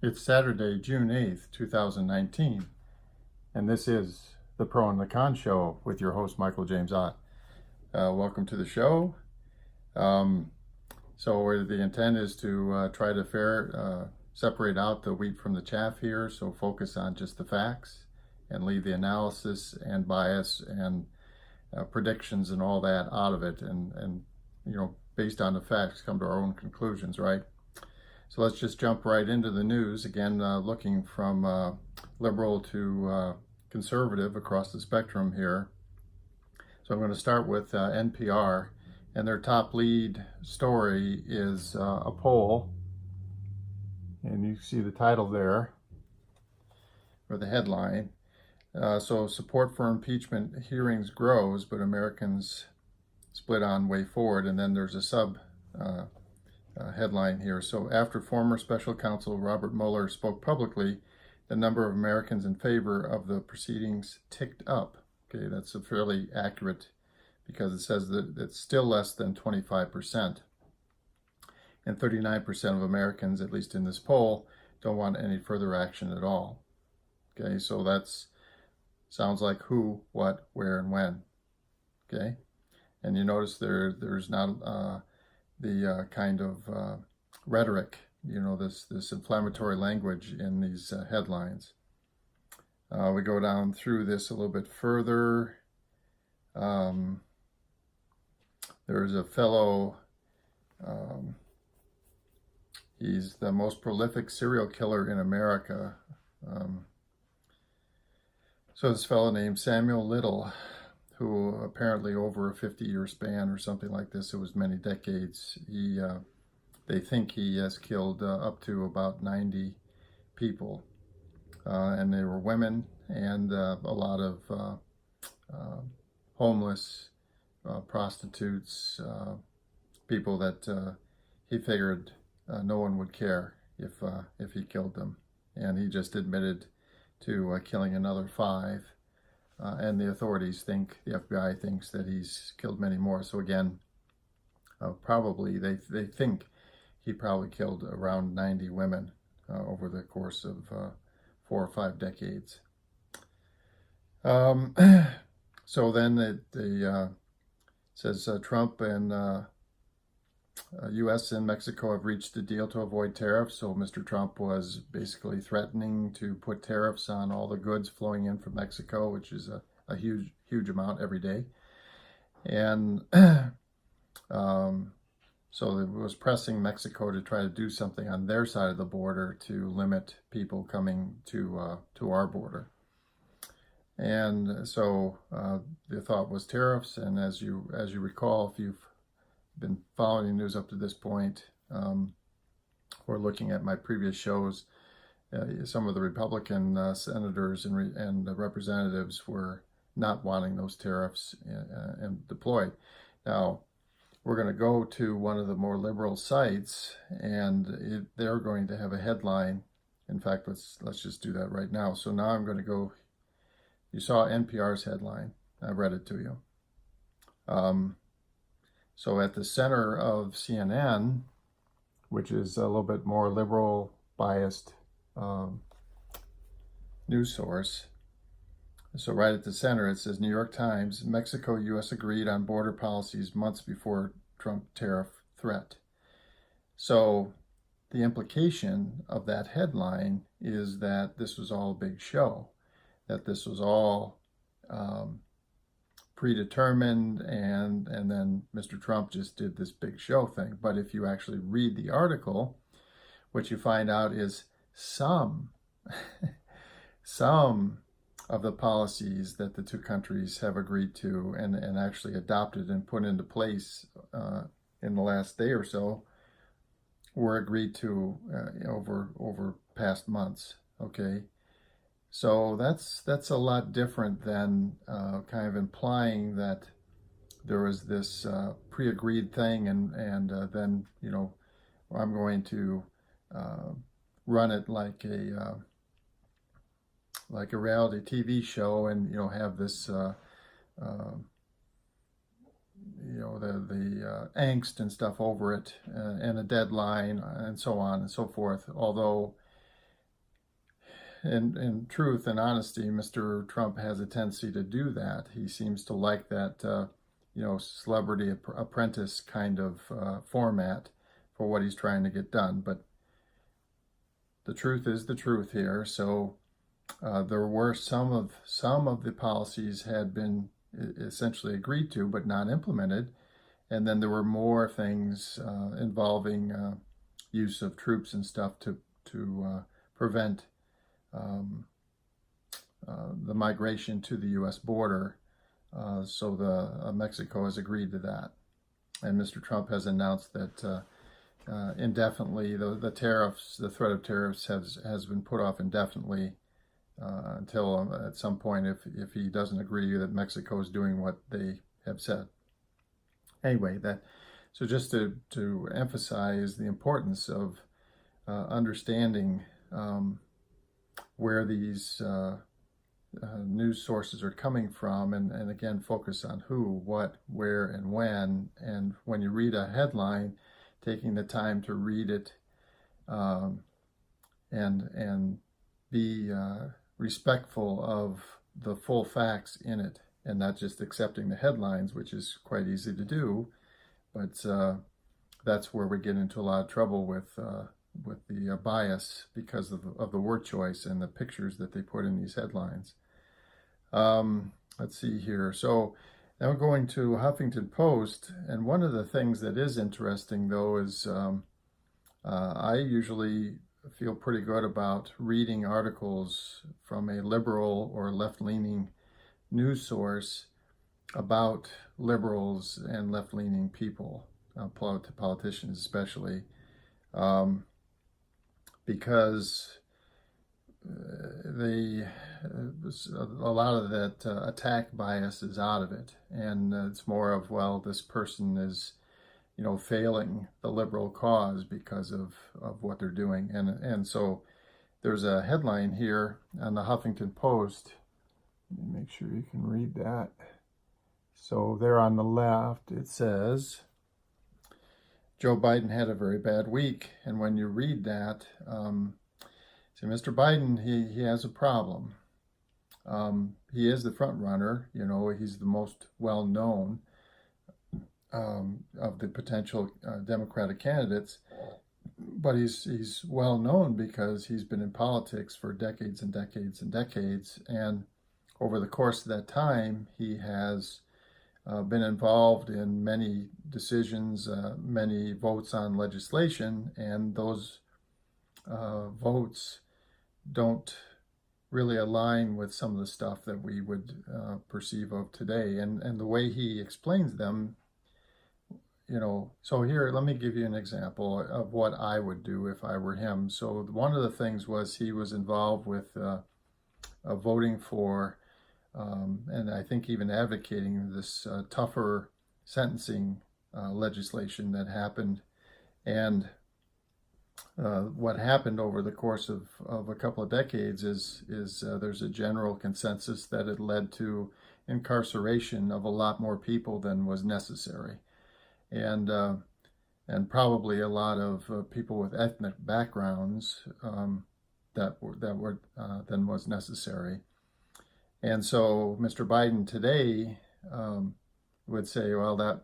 It's Saturday, June 8th, 2019, and this is the Pro and the Con Show with your host, Michael James Ott. Welcome to the show. So the intent is to try to separate out the wheat from the chaff here, so focus on just the facts and leave the analysis and bias and predictions and all that out of it, and based on the facts, come to our own conclusions, right? So let's just jump right into the news. Again, looking from liberal to conservative across the spectrum here. So I'm going to start with NPR, and their top lead story is a poll, and you see the title there, or the headline. So support for impeachment hearings grows, but Americans split on way forward, and then there's a sub headline here. So after former special counsel Robert Mueller spoke publicly, the number of Americans in favor of the proceedings ticked up. Okay, that's a fairly accurate, because it says that it's still less than 25%. And 39% of Americans, at least in this poll, don't want any further action at all. Okay, so that's sounds like who, what, where, and when. Okay, and you notice there's not the kind of rhetoric, this inflammatory language in these headlines. We go down through this a little bit further. There's a fellow, he's the most prolific serial killer in America. So this fellow named Samuel Little, who apparently over a 50-year span or something like this, it was many decades, they think he has killed up to about 90 people. And they were women and a lot of homeless, prostitutes, people that he figured no one would care if he killed them. And he just admitted to killing another 5. And the authorities think, the FBI thinks that he's killed many more. So again, probably they think he probably killed around 90 women over the course of 4 or 5 decades. So then it says Trump and U.S. and Mexico have reached a deal to avoid tariffs. So Mr. Trump was basically threatening to put tariffs on all the goods flowing in from Mexico, which is a huge amount every day. And so it was pressing Mexico to try to do something on their side of the border to limit people coming to our border. And so the thought was tariffs. And as you recall, if you've been following the news up to this point, or looking at my previous shows, some of the Republican senators and representatives were not wanting those tariffs and deployed. Now, we're going to go to one of the more liberal sites, and they're going to have a headline. In fact, let's just do that right now. So now I'm going to go. You saw NPR's headline. I read it to you. So at the center of CNN, which is a little bit more liberal biased news source. So right at the center, it says New York Times, Mexico, U.S. agreed on border policies months before Trump tariff threat. So the implication of that headline is that this was all a big show, that this was all predetermined, and then Mr. Trump just did this big show thing. But if you actually read the article, what you find out is some of the policies that the two countries have agreed to and actually adopted and put into place in the last day or so were agreed to over past months. Okay, so that's a lot different than kind of implying that there was this pre-agreed thing, and then I'm going to run it like a reality TV show, and have this the angst and stuff over it, and a deadline and so on and so forth. Although in truth and honesty, Mr. Trump has a tendency to do that. He seems to like that, celebrity apprentice kind of format for what he's trying to get done. But the truth is the truth here. So there were some of the policies had been essentially agreed to, but not implemented. And then there were more things involving use of troops and stuff to prevent the migration to the U.S. border. So Mexico has agreed to that, and Mr. Trump has announced that indefinitely the tariffs, the threat of tariffs, has been put off indefinitely until at some point, if he doesn't agree that Mexico is doing what they have said. Anyway, so just to emphasize the importance of understanding where these news sources are coming from, and again, focus on who, what, where, and when. And when you read a headline, taking the time to read it and be respectful of the full facts in it, and not just accepting the headlines, which is quite easy to do. But that's where we get into a lot of trouble with the bias because of the word choice and the pictures that they put in these headlines. Let's see here. So now we're going to Huffington Post, and one of the things that is interesting, though, is I usually feel pretty good about reading articles from a liberal or left-leaning news source about liberals and left-leaning people, politicians especially, because a lot of that attack bias is out of it, and it's more of, well, this person is failing the liberal cause because of what they're doing. And so there's a headline here on the Huffington Post. Let me make sure you can read that. So there on the left, it says, Joe Biden had a very bad week. And when you read that, see, Mr. Biden, he has a problem. He is the front runner. He's the most well-known of the potential Democratic candidates, but he's well known because he's been in politics for decades and decades and decades, and over the course of that time, he has been involved in many decisions, many votes on legislation, and those votes don't really align with some of the stuff that we would perceive of today, and the way he explains them. So here, let me give you an example of what I would do if I were him. So one of the things was he was involved with voting for, and I think even advocating this tougher sentencing legislation that happened. And what happened over the course of a couple of decades is there's a general consensus that it led to incarceration of a lot more people than was necessary. And probably a lot of people with ethnic backgrounds that were than was necessary. And so Mr. Biden today would say, well, that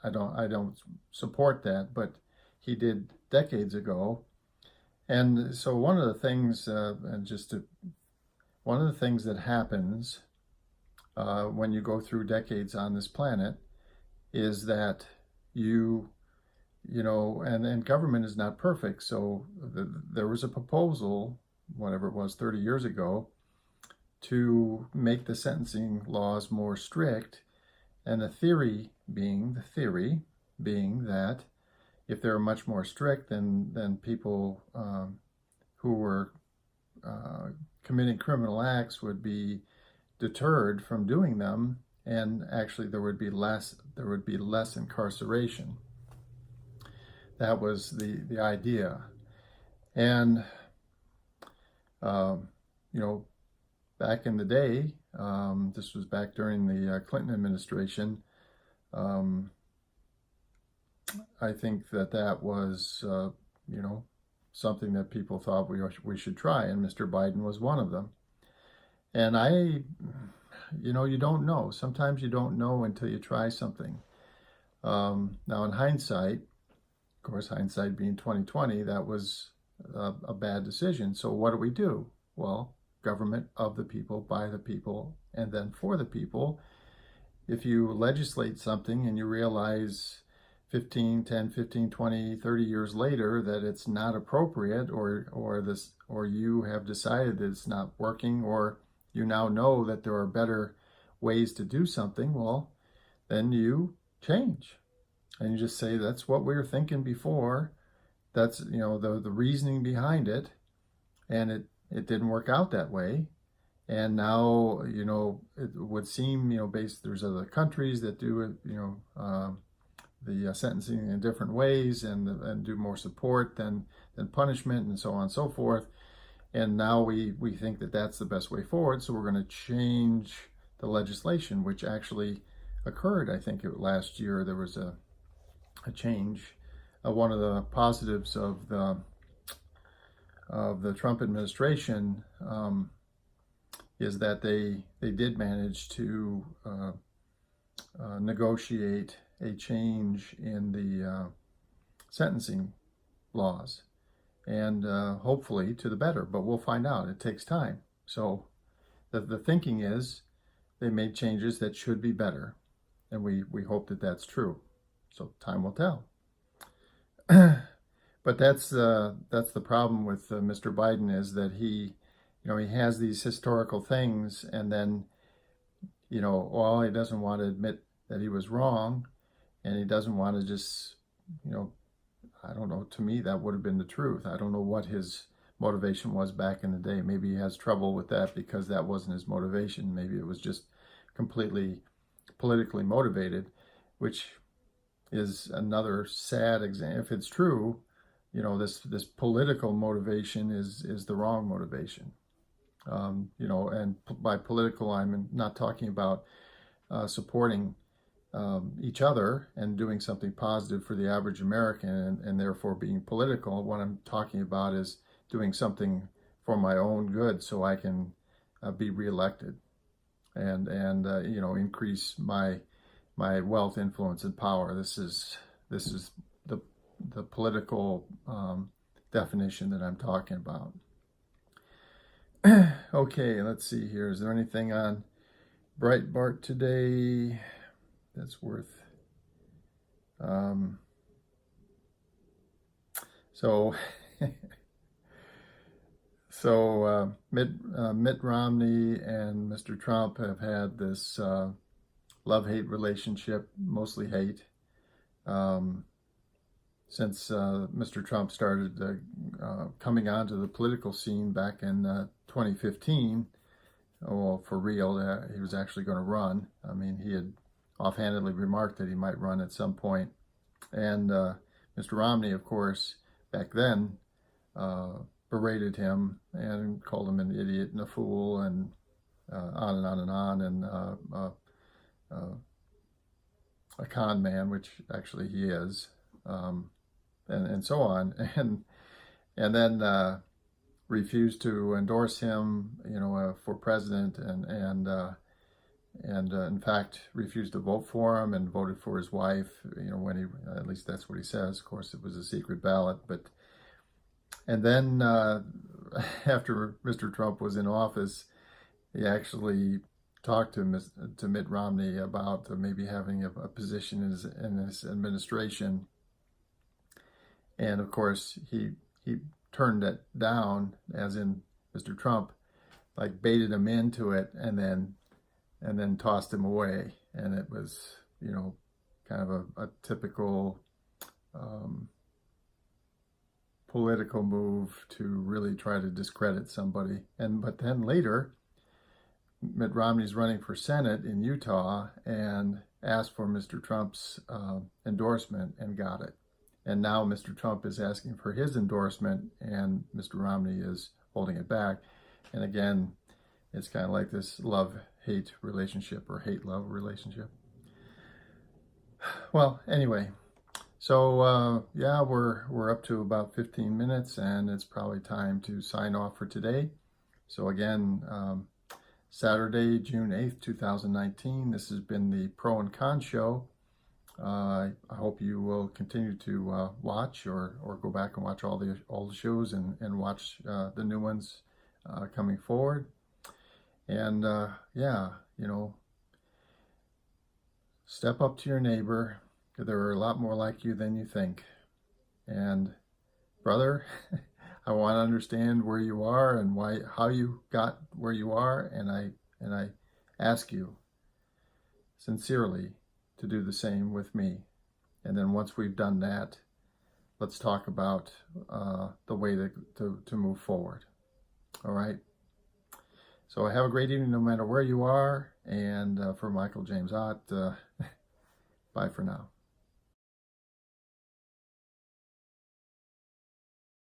I don't support that, but he did decades ago. And so one of the things, one of the things that happens when you go through decades on this planet is that and government is not perfect. So there was a proposal, whatever it was, 30 years ago, to make the sentencing laws more strict. And the theory being that if they're much more strict, then people who were committing criminal acts would be deterred from doing them, and actually there would be less incarceration. That was the idea. And back in the day, this was back during the Clinton administration, I think that was something that people thought we should try, and Mr. Biden was one of them. And you don't know. Sometimes you don't know until you try something. Now, in hindsight, of course, hindsight being 2020, that was a bad decision. So what do? Well, government of the people, by the people, and then for the people. If you legislate something and you realize 10, 15, 20, 30 years later that it's not appropriate, or you have decided that it's not working, or you now know that there are better ways to do something, well, then you change. And you just say, that's what we were thinking before. That's, the reasoning behind it. And it didn't work out that way. And now, it would seem, there's other countries that do it, the sentencing in different ways and do more support than punishment, and so on and so forth. And now we think that that's the best way forward. So we're going to change the legislation, which actually occurred. I think last year there was a change. One of the positives of the Trump administration is that they did manage to negotiate a change in the sentencing laws, and hopefully to the better, but we'll find out. It takes time. So the thinking is they made changes that should be better, and we hope that that's true. So time will tell. But that's the problem with Mr. Biden, is that he has these historical things, and then he doesn't want to admit that he was wrong, and he doesn't want to just I don't know. To me, that would have been the truth. I don't know what his motivation was back in the day. Maybe he has trouble with that because that wasn't his motivation. Maybe it was just completely politically motivated, which is another sad example. If it's true, this political motivation is the wrong motivation. And by political, I'm not talking about supporting each other and doing something positive for the average American, and therefore being political. What I'm talking about is doing something for my own good, so I can be reelected and increase my wealth, influence, and power. This is the political definition that I'm talking about. Okay, let's see here. Is there anything on Breitbart today that's worth? Mitt Romney and Mr. Trump have had this love-hate relationship, mostly hate, since Mr. Trump started coming onto the political scene back in 2015. Well, for real, he was actually going to run. I mean, he had offhandedly remarked that he might run at some point. And Mr. Romney, of course, back then berated him and called him an idiot and a fool, and on and on and on, and a con man, which actually he is, and so on, and then refused to endorse him, for president, and in fact refused to vote for him and voted for his wife. When he, at least that's what he says. Of course, it was a secret ballot, and then after Mr. Trump was in office, he actually talked to Mitt Romney about maybe having a position in his administration. And of course, he turned it down, as in Mr. Trump, like baited him into it, and then tossed him away. And it was, kind of a typical political move to really try to discredit somebody. But then later, Mitt Romney's running for Senate in Utah and asked for Mr. Trump's endorsement and got it. And now Mr. Trump is asking for his endorsement, and Mr. Romney is holding it back. And again, it's kind of like this love-hate relationship, or hate-love relationship. Well, anyway, So yeah, we're up to about 15 minutes, and it's probably time to sign off for today. So again, Saturday, June 8th, 2019. This has been the Pro and Con Show. I hope you will continue to watch or go back and watch all the shows and watch the new ones coming forward. And yeah, you know, step up to your neighbor. There are a lot more like you than you think. And brother, I want to understand where you are and how you got where you are, and I ask you sincerely to do the same with me. And then once we've done that, let's talk about the way to move forward. All right. So have a great evening no matter where you are. And for Michael James Ott, bye for now.